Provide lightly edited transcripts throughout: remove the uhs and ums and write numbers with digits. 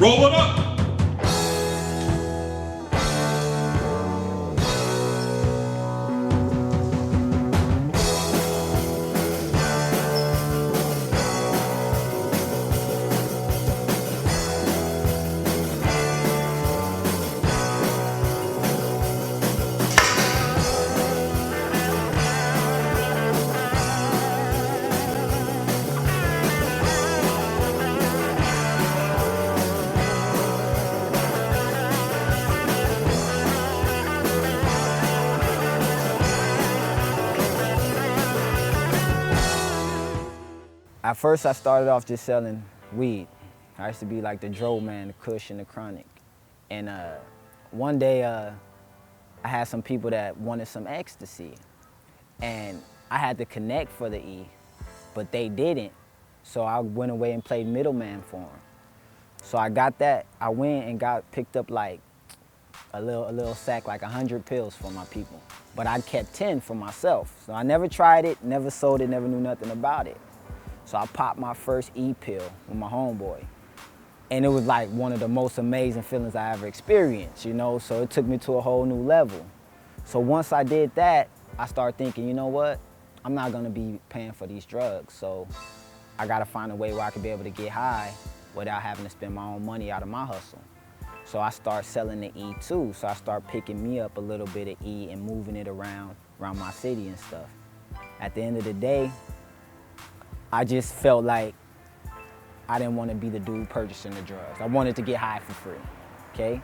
Roll it up. At first, I started off just selling weed. I used to be like the dro man, the kush, and the chronic. And one day, I had some people that wanted some ecstasy. And I had to connect for the E, but they didn't. So I went away and played middleman for them. So I got that. I went and picked up like a little sack, like 100 pills for my people. But I kept 10 for myself. So I never tried it, never sold it, never knew nothing about it. So I popped my first E pill with my homeboy. And it was like one of the most amazing feelings I ever experienced, you know? So it took me to a whole new level. So once I did that, I started thinking, you know what? I'm not gonna be paying for these drugs. So I gotta find a way where I could be able to get high without having to spend my own money out of my hustle. So I started selling the E too. So I started picking me up a little bit of E and moving it around my city and stuff. At the end of the day, I just felt like I didn't want to be the dude purchasing the drugs. I wanted to get high for free, okay?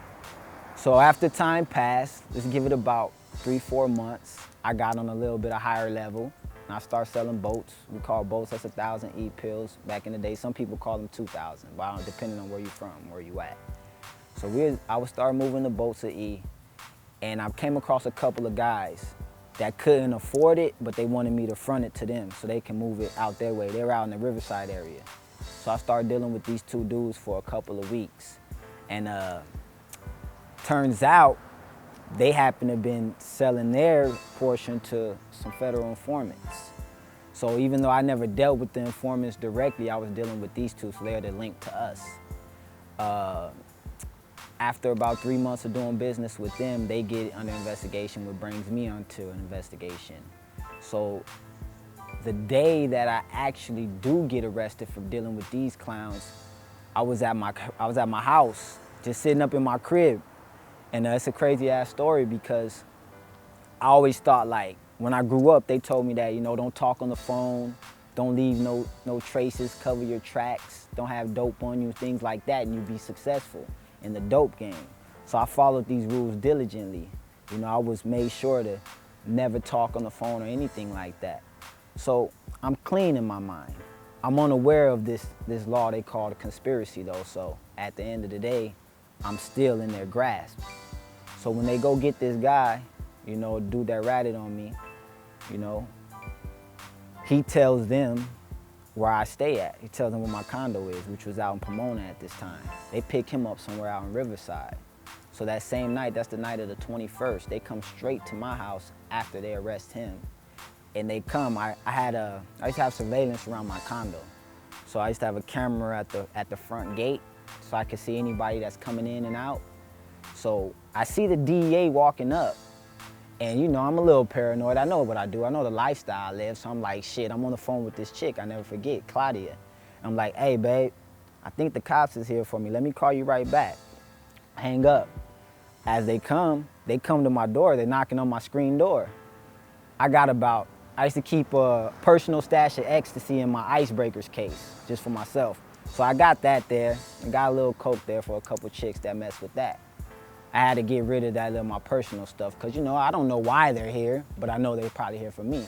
So after time passed, let's give it about 3-4 months, I got on a little bit of higher level, and I started selling boats. We call boats, that's 1,000 E pills. Back in the day, some people call them 2,000, but depending on where you're from, where you at. So I would start moving the boats of E, and I came across a couple of guys that couldn't afford it, but they wanted me to front it to them so they can move it out their way. They were out in the Riverside area. So I started dealing with these two dudes for a couple of weeks. And turns out they happened to have been selling their portion to some federal informants. So even though I never dealt with the informants directly, I was dealing with these two, so they're the link to us. After about 3 months of doing business with them, they get under investigation, which brings me onto an investigation. So the day that I actually do get arrested for dealing with these clowns, I was at my house, just sitting up in my crib. And it's a crazy ass story because I always thought, like, when I grew up, they told me that, you know, don't talk on the phone, don't leave no traces, cover your tracks, don't have dope on you, things like that, and you'll be successful in the dope game. So I followed these rules diligently. You know, I was made sure to never talk on the phone or anything like that. So I'm clean in my mind. I'm unaware of this law they call the conspiracy though, so at the end of the day, I'm still in their grasp. So when they go get this guy, you know, dude that ratted on me, you know, he tells them where I stay at. He tells them where my condo is, which was out in Pomona at this time. They pick him up somewhere out in Riverside. So that same night, that's the night of the 21st, they come straight to my house after they arrest him. And they come, I used to have surveillance around my condo. So I used to have a camera at the front gate so I could see anybody that's coming in and out. So I see the DEA walking up. And you know, I'm a little paranoid. I know what I do. I know the lifestyle I live. So I'm like, shit, I'm on the phone with this chick. I never forget, Claudia. I'm like, hey, babe, I think the cops is here for me. Let me call you right back. Hang up. As they come to my door. They're knocking on my screen door. I used to keep a personal stash of ecstasy in my icebreakers case, just for myself. So I got that there, and got a little coke there for a couple chicks that mess with that. I had to get rid of that little my personal stuff, because you know, I don't know why they're here, but I know they're probably here for me.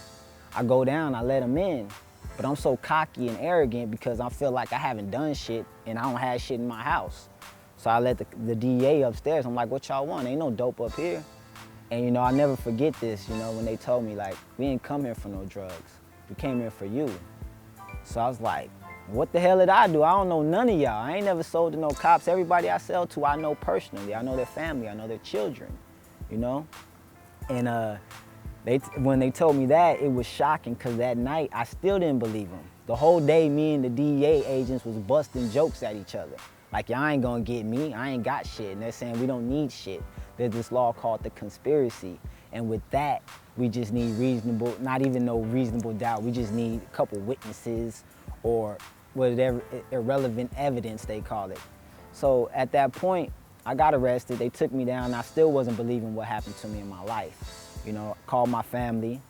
I go down, I let them in, but I'm so cocky and arrogant because I feel like I haven't done shit and I don't have shit in my house. So I let the DEA upstairs, I'm like, what y'all want? Ain't no dope up here. And you know, I'll never forget this, you know, when they told me like, we didn't come here for no drugs. We came here for you. So I was like, what the hell did I do? I don't know none of y'all. I ain't never sold to no cops. Everybody I sell to, I know personally. I know their family, I know their children, you know? And when they told me that, it was shocking because that night, I still didn't believe them. The whole day, me and the DEA agents was busting jokes at each other. Like, y'all ain't gonna get me, I ain't got shit. And they're saying we don't need shit. There's this law called the conspiracy. And with that, we just need reasonable, not even no reasonable doubt, we just need a couple witnesses or whatever, irrelevant evidence they call it. So at that point, I got arrested, they took me down, and I still wasn't believing what happened to me in my life. You know, I called my family,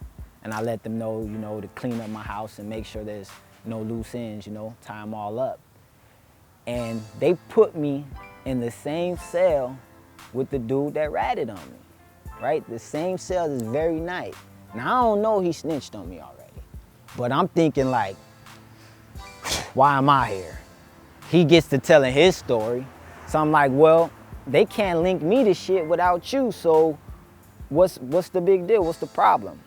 and I let them know, you know, to clean up my house and make sure there's no loose ends, you know, tie them all up. And they put me in the same cell with the dude that ratted on me, right? The same cell this very night. Now, I don't know he snitched on me already, but I'm thinking like, why am I here? He gets to telling his story. So I'm like, well, they can't link me to shit without you, so what's the big deal? What's the problem?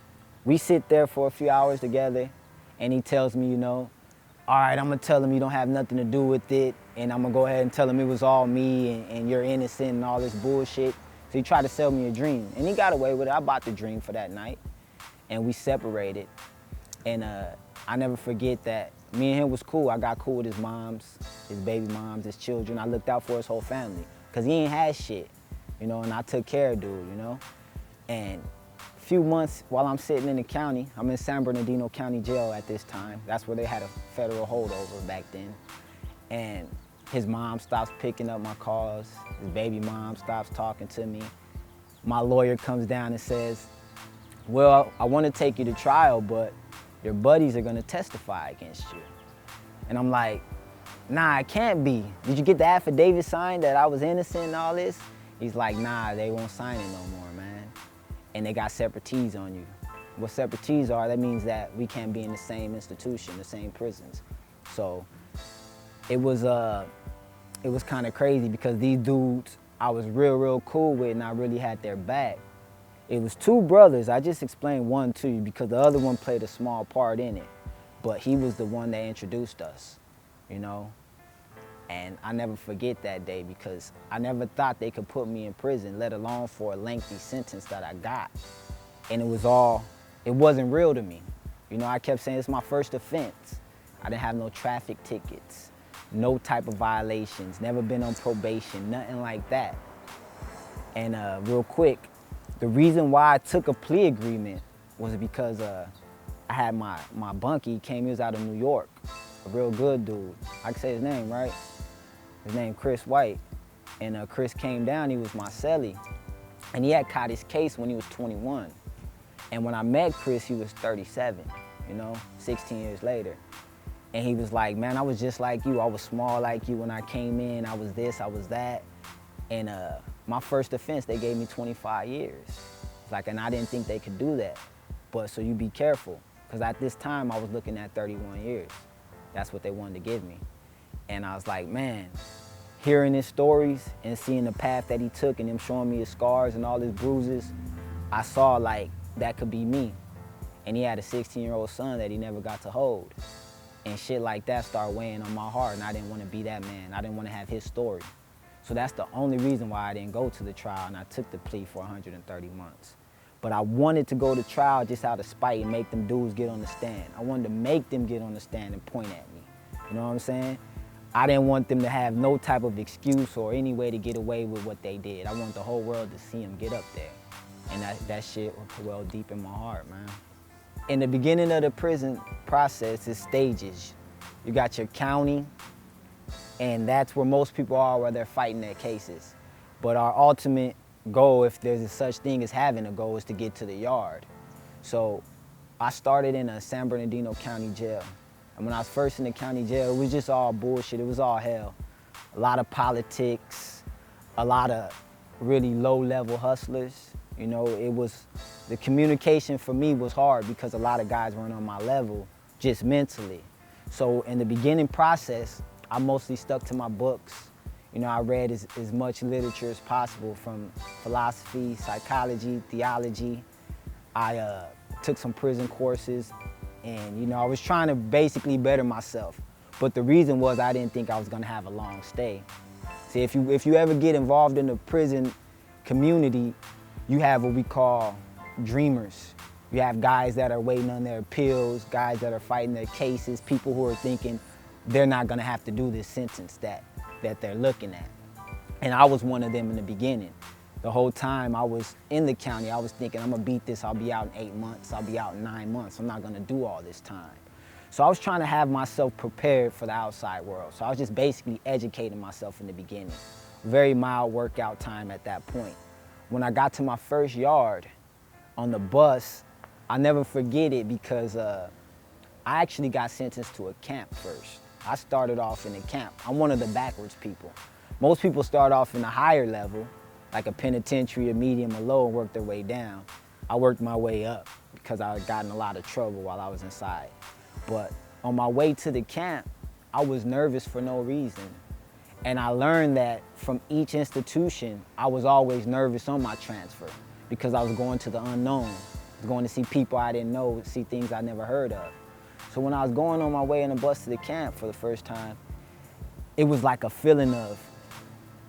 We sit there for a few hours together, and he tells me, you know, all right, I'm gonna tell him you don't have nothing to do with it, and I'm gonna go ahead and tell him it was all me, and you're innocent and all this bullshit. So he tried to sell me a dream, and he got away with it. I bought the dream for that night, and we separated. And I never forget that me and him was cool. I got cool with his moms, his baby moms, his children. I looked out for his whole family, because he ain't had shit, you know, and I took care of dude, you know. And a few months while I'm sitting in the county, I'm in San Bernardino County Jail at this time. That's where they had a federal holdover back then. And his mom stops picking up my calls. His baby mom stops talking to me. My lawyer comes down and says, well, I want to take you to trial, but your buddies are going to testify against you. And I'm like, nah, it can't be. Did you get the affidavit signed that I was innocent and all this? He's like, nah, they won't sign it no more, man. And they got separatees on you. What separatees are, that means that we can't be in the same institution, the same prisons. So it was kind of crazy, because these dudes I was real cool with, and I really had their back. It was two brothers. I just explained one to you because the other one played a small part in it, but he was the one that introduced us, you know? And I never forget that day, because I never thought they could put me in prison, let alone for a lengthy sentence that I got. And it wasn't real to me. You know, I kept saying it's my first offense. I didn't have no traffic tickets, no type of violations, never been on probation, nothing like that. And real quick, the reason why I took a plea agreement was because I had my bunkie, he was out of New York, a real good dude. I can say his name, right? His name Chris White. And Chris came down, he was my cellie. And he had caught his case when he was 21. And when I met Chris, he was 37, you know, 16 years later. And he was like, man, I was just like you. I was small like you when I came in. I was this, I was that. And my first offense, they gave me 25 years. Like, and I didn't think they could do that. But so you be careful, because at this time I was looking at 31 years. That's what they wanted to give me. And I was like, man, hearing his stories and seeing the path that he took and him showing me his scars and all his bruises, I saw like that could be me. And he had a 16-year-old son that he never got to hold. And shit like that started weighing on my heart, and I didn't want to be that man. I didn't want to have his story. So that's the only reason why I didn't go to the trial, and I took the plea for 130 months. But I wanted to go to trial just out of spite and make them dudes get on the stand. I wanted to make them get on the stand and point at me. You know what I'm saying? I didn't want them to have no type of excuse or any way to get away with what they did. I want the whole world to see them get up there. And that shit well deep in my heart, man. In the beginning of the prison process, it's stages. You got your county, and that's where most people are, where they're fighting their cases. But our ultimate goal, if there's a such thing as having a goal, is to get to the yard. So I started in a San Bernardino County jail. And when I was first in the county jail, it was just all bullshit. It was all hell. A lot of politics, a lot of really low-level hustlers. You know, the communication for me was hard because a lot of guys weren't on my level, just mentally. So in the beginning process, I mostly stuck to my books. You know, I read as much literature as possible, from philosophy, psychology, theology. I took some prison courses, and you know, I was trying to basically better myself. But the reason was I didn't think I was gonna have a long stay. See, if you ever get involved in the prison community, you have what we call dreamers. You have guys that are waiting on their appeals, guys that are fighting their cases, people who are thinking they're not gonna have to do this sentence, that that they're looking at. And I was one of them in the beginning. The whole time I was in the county, I was thinking, I'm gonna beat this, I'll be out in 8 months, I'll be out in 9 months, I'm not gonna do all this time. So I was trying to have myself prepared for the outside world. So I was just basically educating myself in the beginning. Very mild workout time at that point. When I got to my first yard on the bus, I'll never forget it because I actually got sentenced to a camp first. I started off in a camp. I'm one of the backwards people. Most people start off in a higher level, like a penitentiary, a medium, a low, and work their way down. I worked my way up because I had gotten a lot of trouble while I was inside. But on my way to the camp, I was nervous for no reason. And I learned that from each institution, I was always nervous on my transfer because I was going to the unknown. I was going to see people I didn't know, see things I never heard of. So when I was going on my way in the bus to the camp for the first time, it was like a feeling of,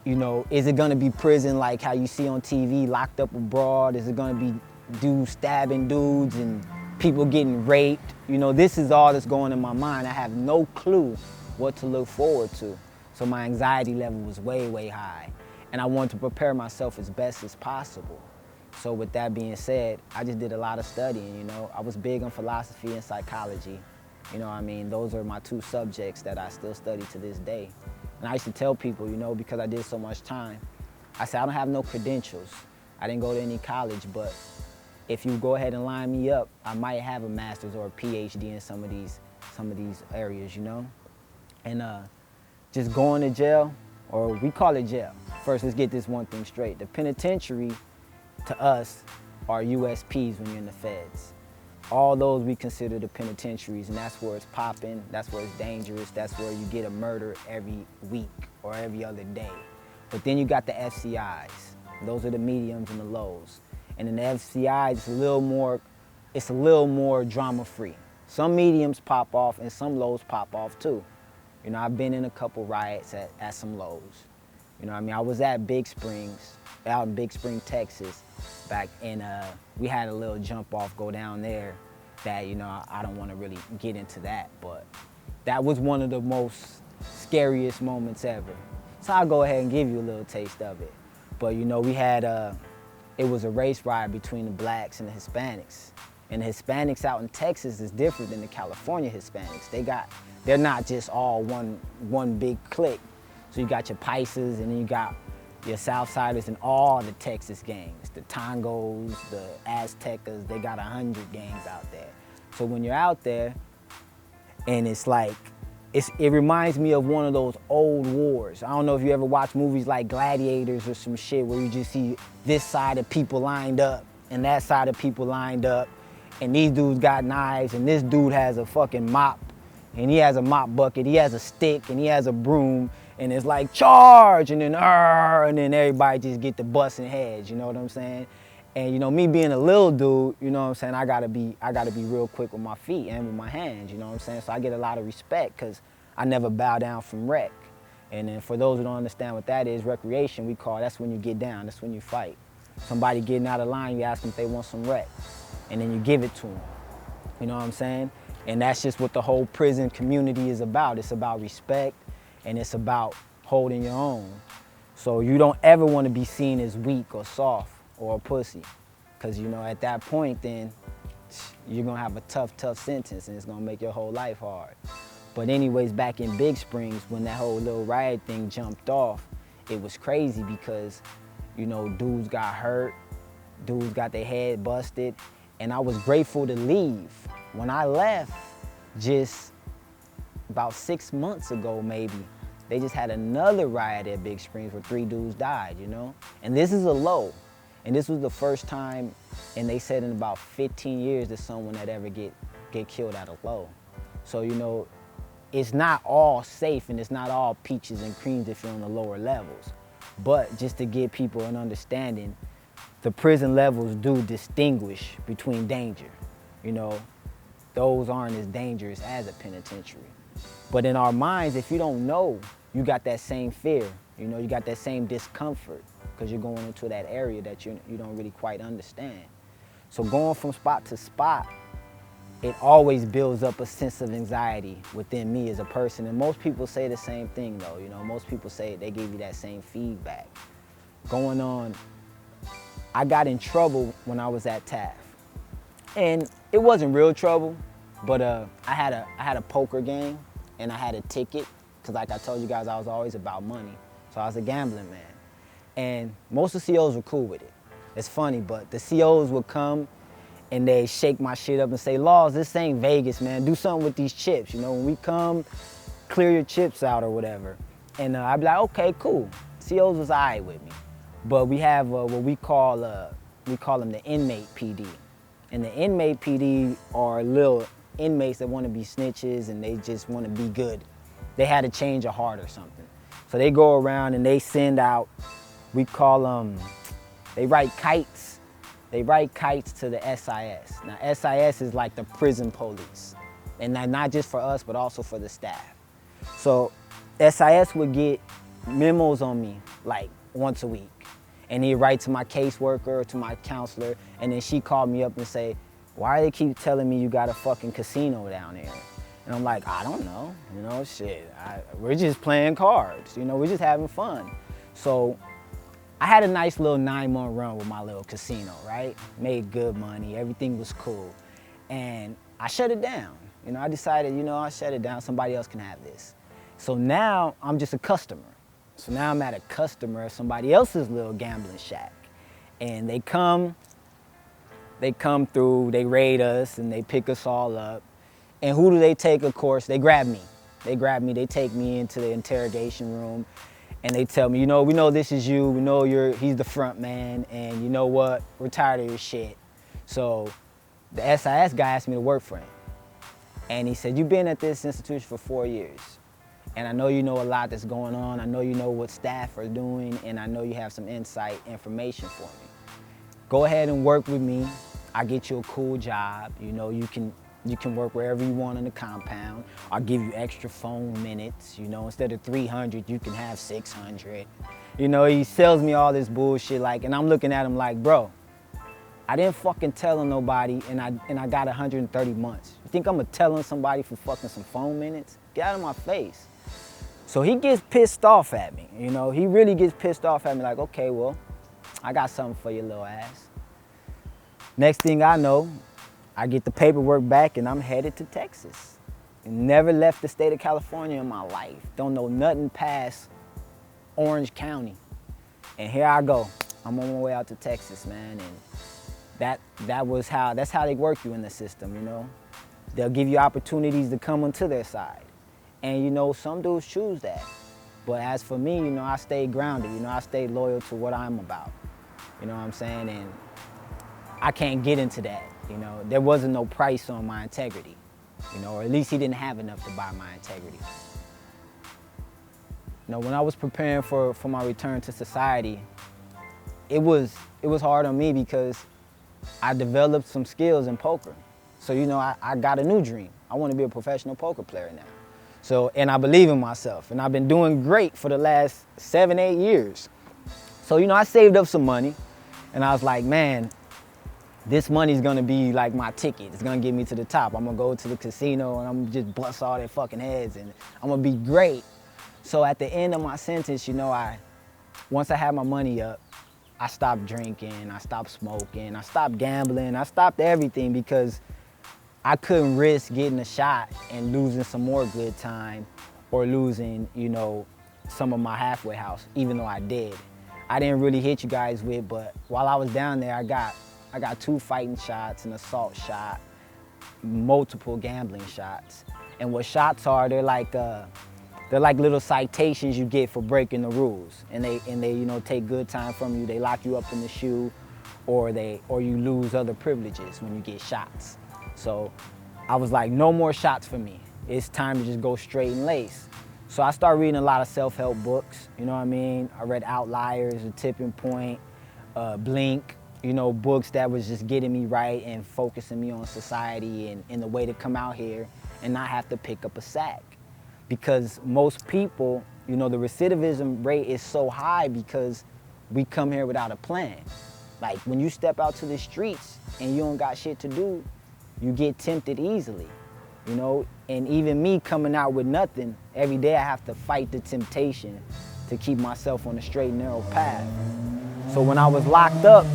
you know, is it gonna be prison like how you see on TV, locked up abroad? Is it gonna be dudes stabbing dudes and people getting raped? You know, this is all that's going in my mind. I have no clue what to look forward to. So my anxiety level was way, way high. And I wanted to prepare myself as best as possible. So with that being said, I just did a lot of studying, you know. I was big on philosophy and psychology. You know what I mean? Those are my two subjects that I still study to this day. And I used to tell people, you know, because I did so much time, I said, I don't have no credentials. I didn't go to any college, but if you go ahead and line me up, I might have a master's or a PhD in some of these areas, you know? And just going to jail, or we call it jail. First, let's get this one thing straight. The penitentiary, to us, are USPs when you're in the feds. All those we consider the penitentiaries, and that's where it's popping, that's where it's dangerous, that's where you get a murder every week or every other day. But then you got the FCIs. Those are the mediums and the lows. And in the FCIs, it's a little more drama-free. Some mediums pop off and some lows pop off too. You know, I've been in a couple riots at some lows. You know what I mean? I was at Big Springs, out in Big Spring, Texas, back in, we had a little jump off go down there that, you know, I don't want to really get into that, but that was one of the most scariest moments ever. So I'll go ahead and give you a little taste of it. But, you know, we had, it was a race riot between the blacks and the Hispanics. And the Hispanics out in Texas is different than the California Hispanics. They're not just all one big clique. So you got your Paisas, and then you got your Southsiders and all the Texas gangs, the Tongos, the Aztecas, they got 100 gangs out there. So when you're out there, and it's like, it reminds me of one of those old wars. I don't know if you ever watch movies like Gladiators or some shit where you just see this side of people lined up and that side of people lined up, and these dudes got knives, and this dude has a fucking mop, and he has a mop bucket, he has a stick, and he has a broom, and it's like, charge, and then, and then everybody just get to busting heads, you know what I'm saying? And, you know, me being a little dude, you know what I'm saying, I gotta be real quick with my feet and with my hands, you know what I'm saying? So I get a lot of respect because I never bow down from rec. And then for those who don't understand what that is, recreation, that's when you get down, that's when you fight. Somebody getting out of line, you ask them if they want some rec, and then you give it to them, you know what I'm saying? And that's just what the whole prison community is about. It's about respect, and it's about holding your own. So you don't ever want to be seen as weak or soft or a pussy, because, you know, at that point, then you're going to have a tough sentence, and it's going to make your whole life hard. But anyways, back in Big Springs, when that whole little riot thing jumped off, it was crazy because, you know, dudes got hurt, dudes got their head busted, and I was grateful to leave. When I left, just about 6 months ago maybe, they just had another riot at Big Springs where 3 dudes died, you know? And this is a low. And this was the first time, and they said in about 15 years, that someone had ever get killed at a low. So, you know, it's not all safe and it's not all peaches and creams if you're on the lower levels. But just to give people an understanding, the prison levels do distinguish between danger. You know, those aren't as dangerous as a penitentiary. But in our minds, if you don't know, you got that same fear. You know, you got that same discomfort because you're going into that area that you don't really quite understand. So going from spot to spot, it always builds up a sense of anxiety within me as a person. And most people say the same thing though, you know, most people say they give you that same feedback. Going on, I got in trouble when I was at Taft. And it wasn't real trouble, but I had a poker game and I had a ticket, because like I told you guys, I was always about money. So I was a gambling man. And most of the COs were cool with it. It's funny, but the COs would come and they shake my shit up and say, Laws, this ain't Vegas, man. Do something with these chips. You know, when we come, clear your chips out or whatever. And I'd be like, okay, cool. COs was all right with me. But we have what we call them the inmate PD. And the inmate PD are little inmates that want to be snitches and they just want to be good. They had a change of heart or something. So they go around and they send out, we call them, they write kites. They write kites to the SIS. Now SIS is like the prison police. And not just for us, but also for the staff. So SIS would get memos on me like once a week. And he'd write to my caseworker or to my counselor, and then she called me up and say, why do they keep telling me you got a fucking casino down there? And I'm like, I don't know, you know, shit. We're just playing cards, you know, we're just having fun. So I had a nice little 9-month run with my little casino, right? Made good money, everything was cool. And I shut it down. You know, I decided, you know, I'll shut it down, somebody else can have this. So now I'm just a customer. So now I'm at a customer of somebody else's little gambling shack. And they come through, they raid us and they pick us all up. And who do they take, of course? They grab me. They grab me, they take me into the interrogation room and they tell me, you know, we know this is you, we know he's the front man, and you know what, we're tired of your shit. So the SIS guy asked me to work for him. And he said, you've been at this institution for 4 years. And I know you know a lot that's going on. I know you know what staff are doing, and I know you have some insight information for me. Go ahead and work with me. I'll get you a cool job. You know, you can work wherever you want in the compound. I'll give you extra phone minutes. You know, instead of 300, you can have 600. You know, he sells me all this bullshit, like, and I'm looking at him like, bro, I didn't fucking tell him nobody, and I got 130 months. You think I'm gonna tell him somebody for fucking some phone minutes? Get out of my face. So he gets pissed off at me, you know, he really gets pissed off at me like, okay, well, I got something for your little ass. Next thing I know, I get the paperwork back and I'm headed to Texas. Never left the state of California in my life. Don't know nothing past Orange County. And here I go. I'm on my way out to Texas, man. And that's how they work you in the system, you know. They'll give you opportunities to come onto their side. And you know, some dudes choose that. But as for me, you know, I stayed grounded, you know, I stayed loyal to what I'm about. You know what I'm saying? And I can't get into that, you know. There wasn't no price on my integrity, you know, or at least he didn't have enough to buy my integrity. You know, when I was preparing for my return to society, it was hard on me because I developed some skills in poker. So, you know, I got a new dream. I want to be a professional poker player now. So, and I believe in myself, and I've been doing great for the last 7, 8 years. So, you know, I saved up some money, and I was like, man, this money's gonna be like my ticket. It's gonna get me to the top. I'm gonna go to the casino, and I'm gonna just bust all their fucking heads, and I'm gonna be great. So at the end of my sentence, you know, once I had my money up, I stopped drinking, I stopped smoking, I stopped gambling, I stopped everything because I couldn't risk getting a shot and losing some more good time or losing, you know, some of my halfway house, even though I did. I didn't really hit you guys with, but while I was down there, I got 2 fighting shots, an assault shot, multiple gambling shots. And what shots are, they're like little citations you get for breaking the rules. And they you know, take good time from you. They lock you up in the shoe, or you lose other privileges when you get shots. So I was like, no more shots for me. It's time to just go straight and lace. So I started reading a lot of self-help books, you know what I mean? I read Outliers, The Tipping Point, Blink, you know, books that was just getting me right and focusing me on society and the way to come out here and not have to pick up a sack. Because most people, you know, the recidivism rate is so high because we come here without a plan. Like when you step out to the streets and you don't got shit to do, you get tempted easily, you know? And even me coming out with nothing, every day I have to fight the temptation to keep myself on the straight and narrow path. So when I was locked up,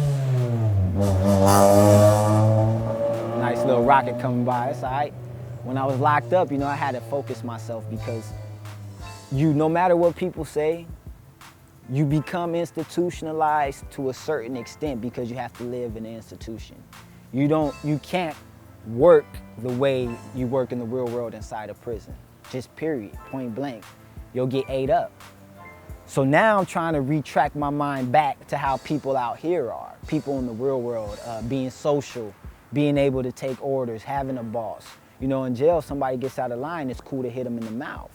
nice little rocket coming by, it's all right. When I was locked up, you know, I had to focus myself because no matter what people say, you become institutionalized to a certain extent because you have to live in an institution. You can't work the way you work in the real world inside a prison. Just period, point blank. You'll get ate up. So now I'm trying to retract my mind back to how people out here are. People in the real world, being social, being able to take orders, having a boss. You know, in jail, somebody gets out of line, it's cool to hit them in the mouth.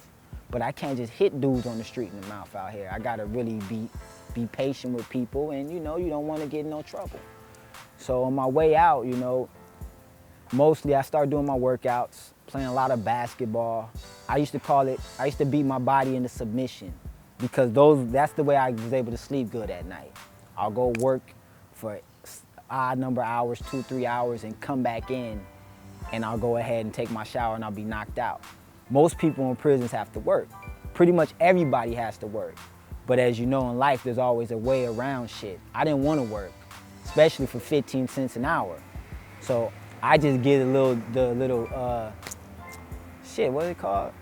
But I can't just hit dudes on the street in the mouth out here. I gotta really be patient with people, and you know, you don't wanna get in no trouble. So on my way out, you know, mostly I started doing my workouts, playing a lot of basketball. I used to beat my body into submission because that's the way I was able to sleep good at night. I'll go work for odd number of hours, 2-3 hours, and come back in, and I'll go ahead and take my shower and I'll be knocked out. Most people in prisons have to work. Pretty much everybody has to work. But as you know in life, there's always a way around shit. I didn't want to work, especially for 15 cents an hour. So I just get shit, what is it called?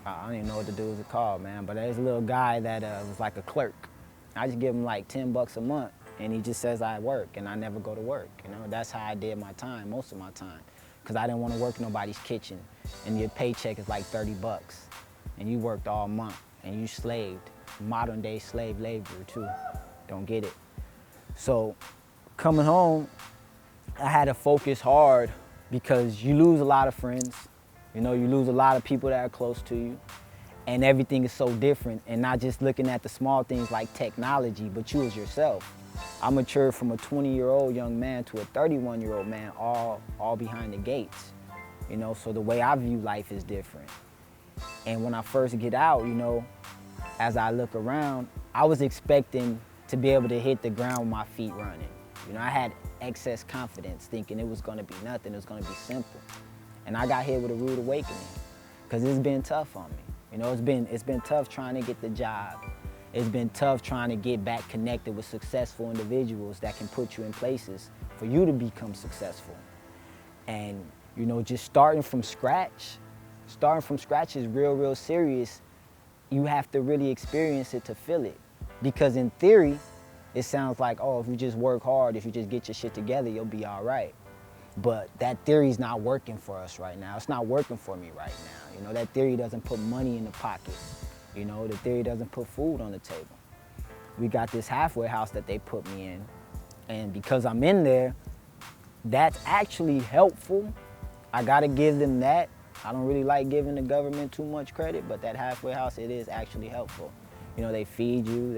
I don't even know what the dudes are called, man, but there's a little guy that was like a clerk. I just give him like 10 bucks a month, and he just says I work, and I never go to work. You know, that's how I did my time, most of my time, because I didn't want to work in nobody's kitchen, and your paycheck is like 30 bucks, and you worked all month, and you slaved, modern day slave labor too, don't get it. So coming home, I had to focus hard because you lose a lot of friends. You know, you lose a lot of people that are close to you, and everything is so different, and not just looking at the small things like technology, but you as yourself. I matured from a 20-year-old young man to a 31-year-old man, all behind the gates. You know, so the way I view life is different. And when I first get out, you know, as I look around, I was expecting to be able to hit the ground with my feet running. You know, I had excess confidence, thinking it was gonna be nothing, it was gonna be simple. And I got hit with a rude awakening, because it's been tough on me. You know, it's been tough trying to get the job. It's been tough trying to get back connected with successful individuals that can put you in places for you to become successful. And, you know, just starting from scratch is real serious. You have to really experience it to feel it. Because in theory, it sounds like, oh, if you just work hard, if you just get your shit together, you'll be all right. But that theory's not working for us right now. It's not working for me right now. You know, that theory doesn't put money in the pocket. You know, the theory doesn't put food on the table. We got this halfway house that they put me in, and because I'm in there, that's actually helpful. I gotta give them that. I don't really like giving the government too much credit, but that halfway house, it is actually helpful. You know, they feed you,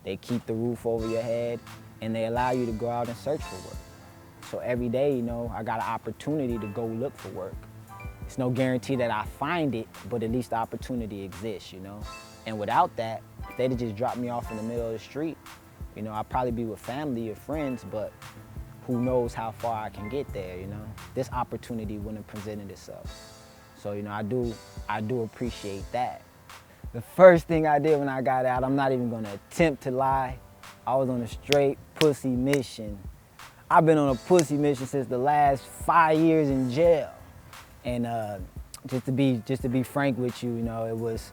they keep the roof over your head, and they allow you to go out and search for work. So every day, you know, I got an opportunity to go look for work. It's no guarantee that I find it, but at least the opportunity exists, you know? And without that, if they'd have just dropped me off in the middle of the street, you know, I'd probably be with family or friends, but who knows how far I can get there, you know? This opportunity wouldn't have presented itself. So, you know, I do appreciate that. The first thing I did when I got out, I'm not even gonna attempt to lie, I was on a straight pussy mission. I've been on a pussy mission since the last 5 years in jail. And just to be frank with you, you know, it was,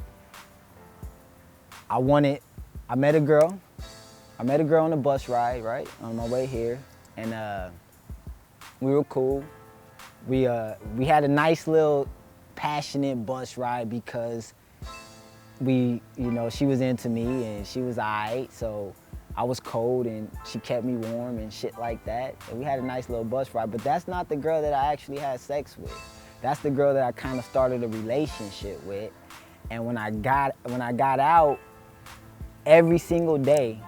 I met a girl on the bus ride, right, on my way here, and we were cool. We had a nice little passionate bus ride because you know, she was into me and she was alright, so I was cold and she kept me warm and shit like that. And we had a nice little bus ride, but that's not the girl that I actually had sex with. That's the girl that I kind of started a relationship with. And when I got out, every single day,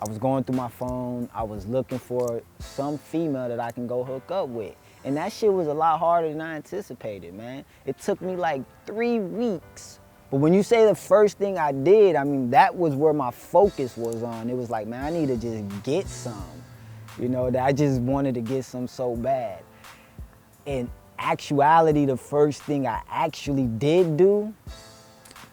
I was going through my phone, I was looking for some female that I can go hook up with. And that shit was a lot harder than I anticipated, man. It took me like 3 weeks. But when you say the first thing I did, I mean, that was where my focus was on. It was like, man, I need to just get some. You know, that I just wanted to get some so bad. in actuality, the first thing I actually did do,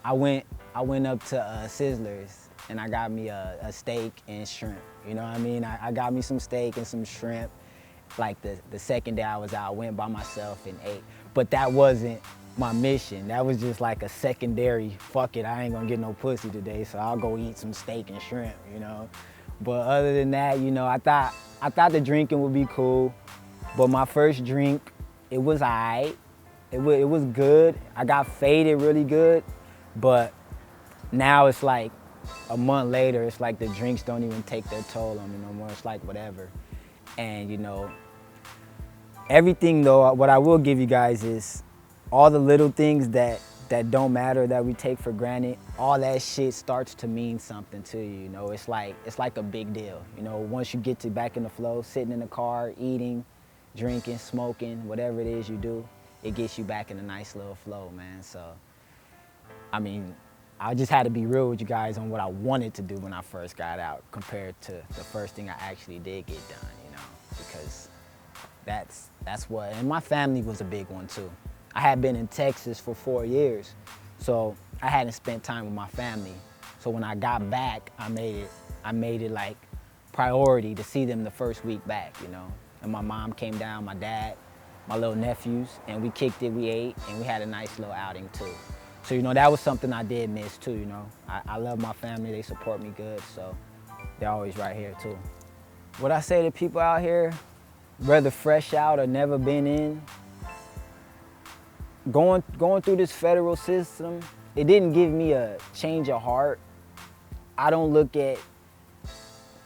I went up to Sizzlers and I got me a steak and shrimp. You know what I mean? I got me some steak and some shrimp. Like the second day I was out, I went by myself and ate. But that wasn't my mission. That was just like a secondary, fuck it, I ain't gonna get no pussy today, so I'll go eat some steak and shrimp, you know? But other than that, you know, I thought the drinking would be cool. But my first drink, it was alright. It was good. I got faded really good. But now it's like a month later, it's like the drinks don't even take their toll on me no more. It's like whatever. And you know, everything though, what I will give you guys is all the little things that don't matter, that we take for granted, all that shit starts to mean something to you, you know? It's like a big deal, you know? Once you get to back in the flow, sitting in the car, eating, drinking, smoking, whatever it is you do, it gets you back in a nice little flow, man. So, I mean, I just had to be real with you guys on what I wanted to do when I first got out compared to the first thing I actually did get done, you know? Because that's what, and my family was a big one too. I had been in Texas for 4 years, so I hadn't spent time with my family. So when I got back, I made it like priority to see them the first week back, you know? And my mom came down, my dad, my little nephews, and we kicked it, we ate, and we had a nice little outing too. So, you know, that was something I did miss too, you know? I love my family, they support me good, so they're always right here too. What I say to people out here, whether fresh out or never been in, going through this federal system, it didn't give me a change of heart. I don't look at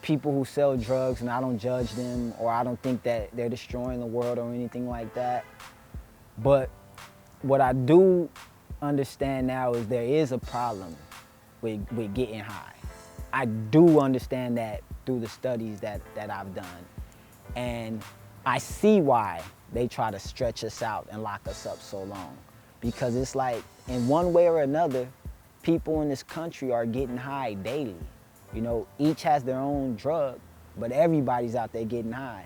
people who sell drugs and I don't judge them, or I don't think that they're destroying the world or anything like that. But what I do understand now is there is a problem with getting high. I do understand that through the studies that I've done. And I see why they try to stretch us out and lock us up so long. Because it's like, in one way or another, people in this country are getting high daily. You know, each has their own drug, but everybody's out there getting high.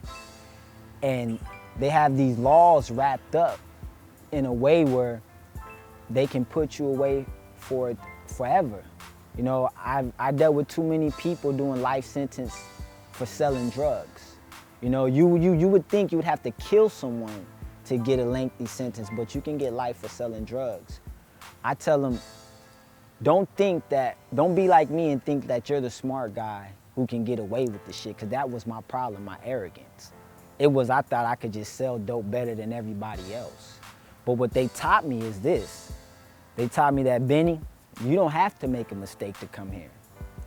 And they have these laws wrapped up in a way where they can put you away for forever. You know, I dealt with too many people doing life sentence for selling drugs. You know, you would think you would have to kill someone to get a lengthy sentence, but you can get life for selling drugs. I tell them, don't be like me and think that you're the smart guy who can get away with the shit, because that was my problem, my arrogance. It was, I thought I could just sell dope better than everybody else. But what they taught me is this. They taught me that, Benny, you don't have to make a mistake to come here.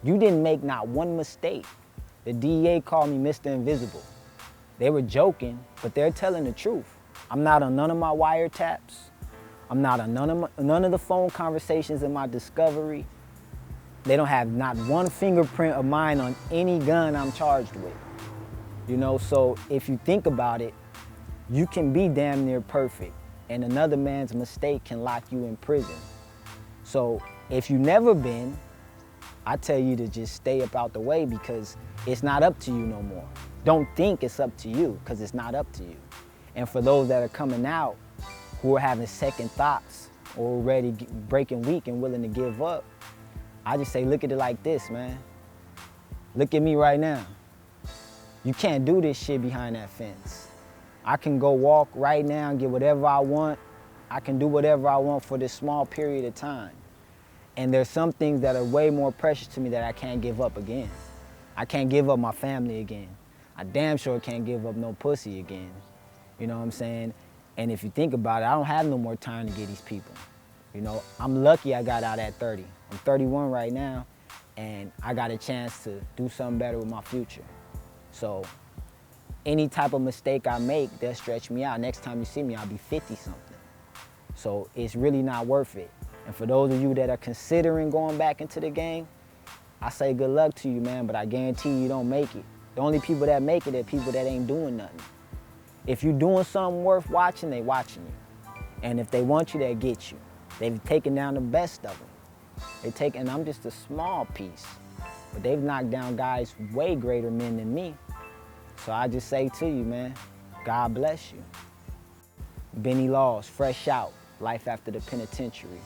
You didn't make not one mistake. The DEA called me Mr. Invisible. They were joking, but they're telling the truth. I'm not on none of my wiretaps. I'm not on none of the phone conversations in my discovery. They don't have not one fingerprint of mine on any gun I'm charged with. You know, so if you think about it, you can be damn near perfect, and another man's mistake can lock you in prison. So if you've never been, I tell you to just stay up out the way, because it's not up to you no more. Don't think it's up to you, because it's not up to you. And for those that are coming out who are having second thoughts or already breaking weak and willing to give up, I just say, look at it like this, man. Look at me right now. You can't do this shit behind that fence. I can go walk right now and get whatever I want. I can do whatever I want for this small period of time. And there's some things that are way more precious to me that I can't give up again. I can't give up my family again. I damn sure can't give up no pussy again. You know what I'm saying? And if you think about it, I don't have no more time to get these people. You know, I'm lucky I got out at 30. I'm 31 right now, and I got a chance to do something better with my future. So any type of mistake I make, they'll stretch me out. Next time you see me, I'll be 50-something. So it's really not worth it. And for those of you that are considering going back into the game, I say good luck to you, man, but I guarantee you don't make it. The only people that make it are people that ain't doing nothing. If you're doing something worth watching, they watching you. And if they want you, they'll get you. They've taken down the best of them. And I'm just a small piece, but they've knocked down guys way greater men than me. So I just say to you, man, God bless you. Benny Laws, fresh out, life after the penitentiary.